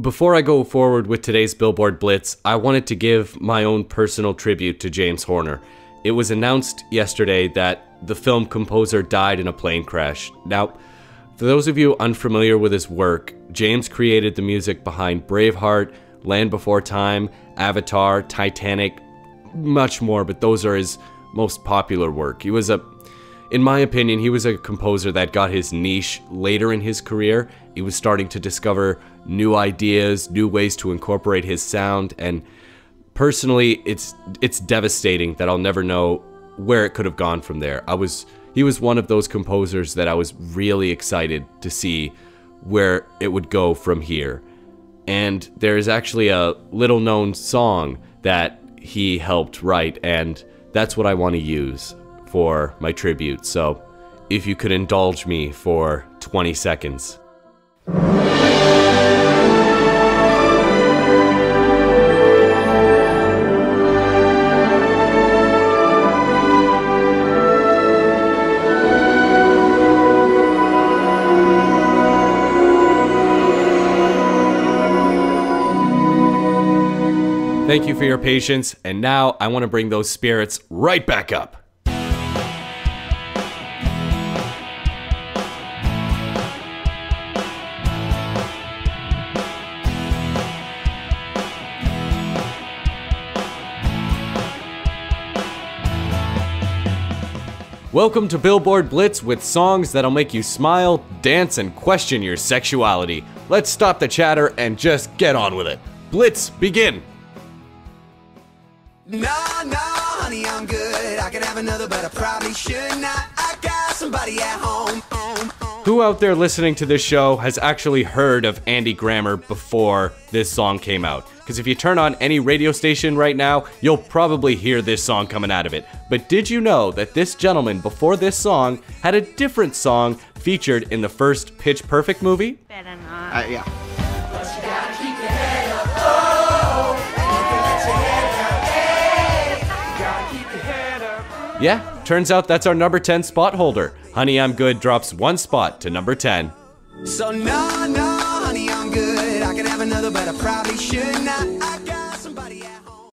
Before I go forward with today's Billboard Blitz, I wanted to give my own personal tribute to James Horner. It was announced yesterday that the film composer died in a plane crash. Now, for those of you unfamiliar with his work, James created the music behind Braveheart, Land Before Time, Avatar, Titanic, much more, but those are his most popular work. In my opinion, he was a composer that got his niche later in his career. He was starting to discover new ideas, new ways to incorporate his sound, and personally, it's devastating that I'll never know where it could have gone from there. He was one of those composers that I was really excited to see where it would go from here. And there is actually a little known song that he helped write, and that's what I want to use for my tribute. So if you could indulge me for 20 seconds. Thank you for your patience, and now I want to bring those spirits right back up. Welcome to Billboard Blitz with songs that'll make you smile, dance, and question your sexuality. Let's stop the chatter and just get on with it. Blitz, begin! No, honey, I'm good. I could have another, but I probably should not. I got somebody at home. Who out there listening to this show has actually heard of Andy Grammer before this song came out? Because if you turn on any radio station right now, you'll probably hear this song coming out of it. But did you know that this gentleman before this song had a different song featured in the first Pitch Perfect movie? Better not. Yeah. But you gotta keep your head up. Oh, you gotta keep your head up. Yeah, turns out that's our number 10 spot holder. Honey, I'm Good drops one spot to number 10. So no, honey, I'm good. I could have another, but I probably should not. I got somebody at home.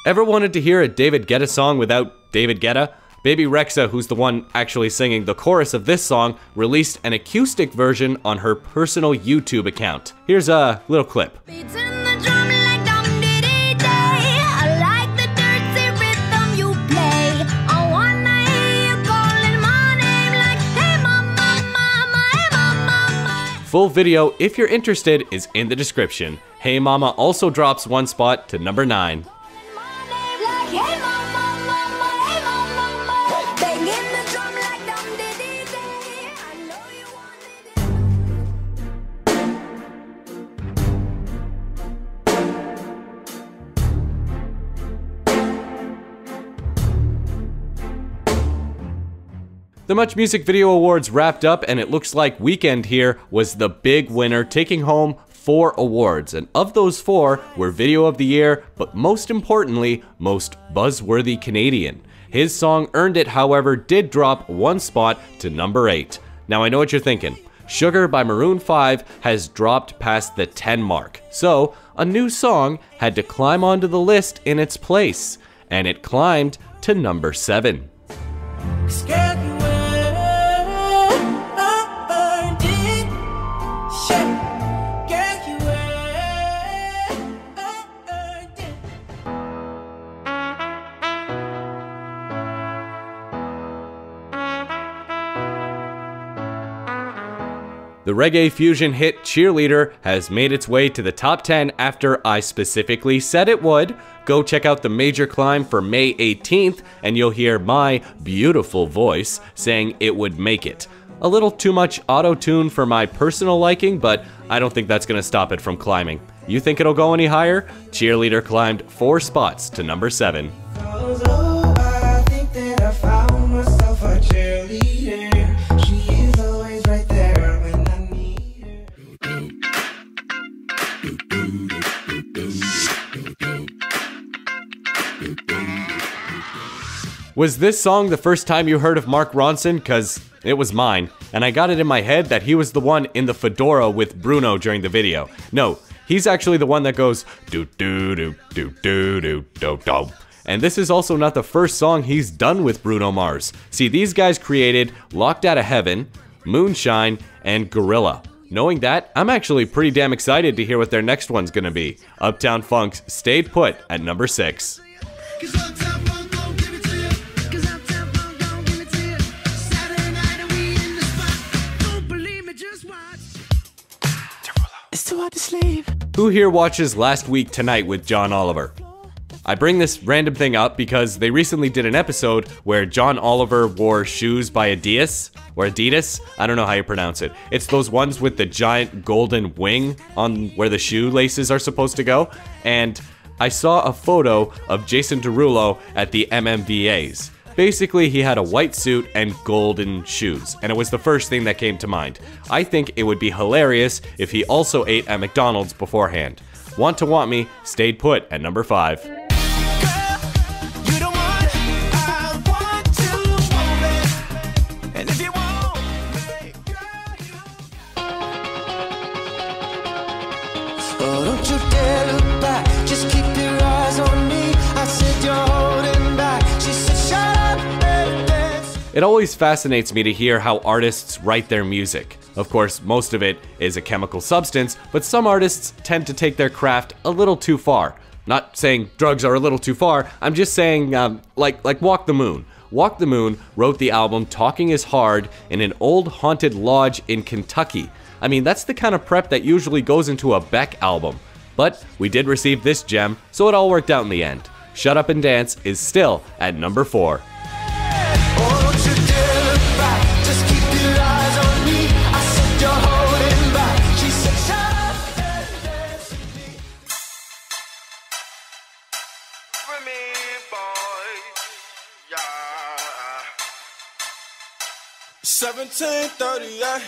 Ever wanted to hear a David Guetta song without David Guetta? Baby Rexha, who's the one actually singing the chorus of this song, released an acoustic version on her personal YouTube account. Here's a little clip. Full video, if you're interested, is in the description. Hey Mama also drops one spot to number 9. The Much Music Video Awards wrapped up, and it looks like Weeknd here was the big winner, taking home 4 awards. And of those 4 were Video of the Year, but most importantly, Most Buzzworthy Canadian. His song Earned It, however, did drop one spot to number 8. Now I know what you're thinking. Sugar by Maroon 5 has dropped past the 10 mark. So a new song had to climb onto the list in its place. And it climbed to number 7. The reggae fusion hit Cheerleader has made its way to the top 10 after I specifically said it would. Go check out the major climb for May 18th and you'll hear my beautiful voice saying it would make it. A little too much auto-tune for my personal liking, but I don't think that's gonna stop it from climbing. You think it'll go any higher? Cheerleader climbed 4 spots to number 7. I think that I found myself a cheerleader. She is always right there when I need her. Was this song the first time you heard of Mark Ronson? Cause it was mine, and I got it in my head that he was the one in the fedora with Bruno during the video. No, he's actually the one that goes do do do do do do do do. And this is also not the first song he's done with Bruno Mars. See, these guys created Locked Out of Heaven, Moonshine, and Gorilla. Knowing that, I'm actually pretty damn excited to hear what their next one's gonna be. Uptown Funk's Stayed Put at number 6. Who here watches Last Week Tonight with John Oliver? I bring this random thing up because they recently did an episode where John Oliver wore shoes by Adidas, or Adidas, I don't know how you pronounce it. It's those ones with the giant golden wing on where the shoelaces are supposed to go. And I saw a photo of Jason Derulo at the MMVAs. Basically, he had a white suit and golden shoes, and it was the first thing that came to mind. I think it would be hilarious if he also ate at McDonald's beforehand. Want to Want Me stayed put at number 5. Oh, don't you dare look back, just keep your eyes on me. I said you're holding back, she said shut up and dance. It always fascinates me to hear how artists write their music. Of course, most of it is a chemical substance, but some artists tend to take their craft a little too far. Not saying drugs are a little too far, I'm just saying, like Walk the Moon. Walk the Moon wrote the album Talking Is Hard in an old haunted lodge in Kentucky. I mean, that's the kind of prep that usually goes into a Beck album. But we did receive this gem, so it all worked out in the end. Shut Up and Dance is still at number 4. Oh, don't you dare look back, just keep your eyes on me. I said you're holding back, she said shut up and dance with me. For me, boy, yeah. 1738.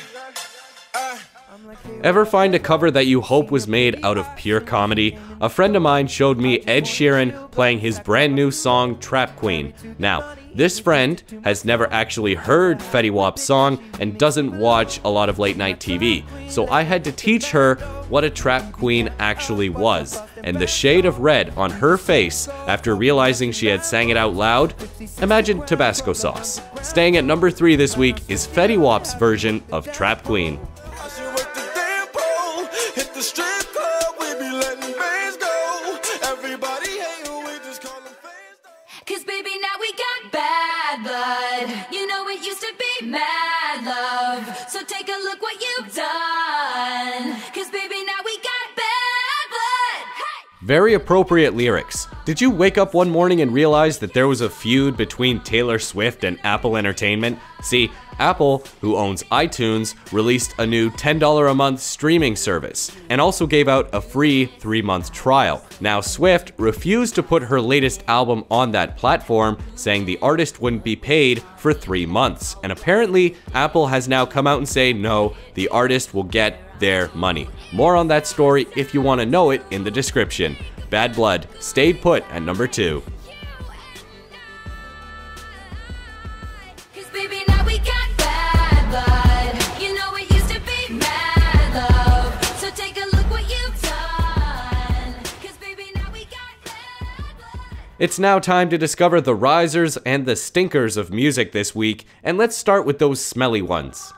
Ever find a cover that you hope was made out of pure comedy? A friend of mine showed me Ed Sheeran playing his brand new song Trap Queen. Now, this friend has never actually heard Fetty Wap's song and doesn't watch a lot of late night TV, so I had to teach her what a trap queen actually was. And the shade of red on her face after realizing she had sang it out loud, imagine Tabasco sauce. Staying at number 3 this week is Fetty Wap's version of Trap Queen. Cause baby, now we got bad blood. You know it used to be mad love. So take a look what you've done. Cause baby, now we got bad blood. Hey! Very appropriate lyrics. Did you wake up one morning and realize that there was a feud between Taylor Swift and Apple Entertainment? See, Apple, who owns iTunes, released a new $10 a month streaming service and also gave out a free 3-month trial. Now, Swift refused to put her latest album on that platform, saying the artist wouldn't be paid for 3 months. And apparently, Apple has now come out and say no, the artist will get their money. More on that story if you want to know it in the description. Bad Blood stayed put at number 2. It's now time to discover the risers and the stinkers of music this week, and let's start with those smelly ones.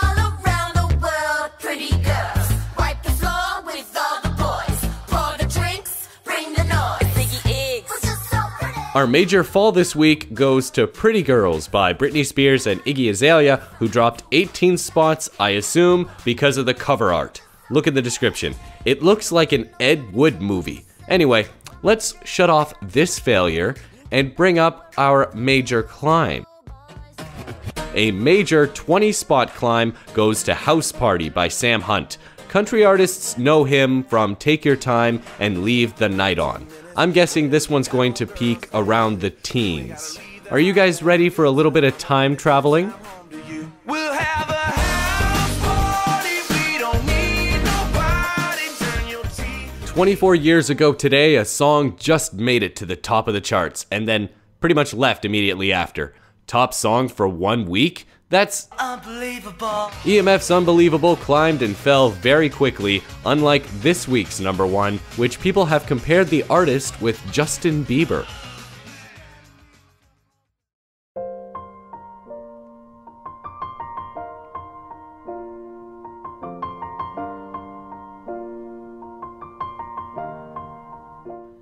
All around the world, pretty girls. Wipe the floor with all the boys. Pour the drinks, bring the noise. Ziggy Iggs. Who's just so pretty? Our major fall this week goes to Pretty Girls by Britney Spears and Iggy Azalea, who dropped 18 spots, I assume, because of the cover art. Look at the description. It looks like an Ed Wood movie. Anyway, let's shut off this failure and bring up our major climb. A major 20-spot climb goes to House Party by Sam Hunt. Country artists know him from Take Your Time and Leave the Night On. I'm guessing this one's going to peak around the teens. Are you guys ready for a little bit of time traveling? We'll have a house party, we don't need nobody, turn your TV. 24 years ago today, a song just made it to the top of the charts and then pretty much left immediately after. Top song for 1 week? That's Unbelievable. EMF's Unbelievable climbed and fell very quickly, unlike this week's number 1, which people have compared the artist with Justin Bieber.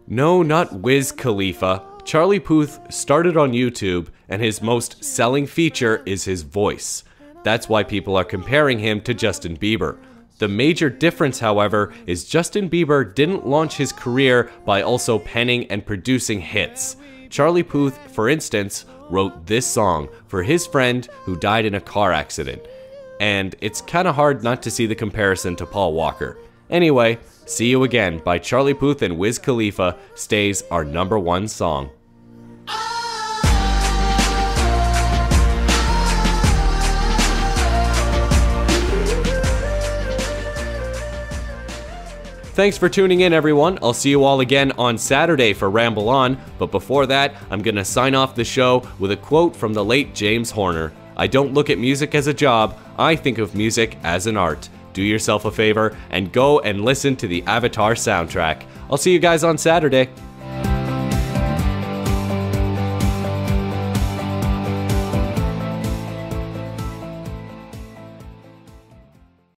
No, not Wiz Khalifa. Charlie Puth started on YouTube, and his most selling feature is his voice. That's why people are comparing him to Justin Bieber. The major difference, however, is Justin Bieber didn't launch his career by also penning and producing hits. Charlie Puth, for instance, wrote this song for his friend who died in a car accident. And it's kinda hard not to see the comparison to Paul Walker. Anyway, See You Again by Charlie Puth and Wiz Khalifa stays our number 1 song. Thanks for tuning in, everyone. I'll see you all again on Saturday for Ramble On, but before that, I'm gonna sign off the show with a quote from the late James Horner. I don't look at music as a job, I think of music as an art. Do yourself a favor and go and listen to the Avatar soundtrack. I'll see you guys on Saturday.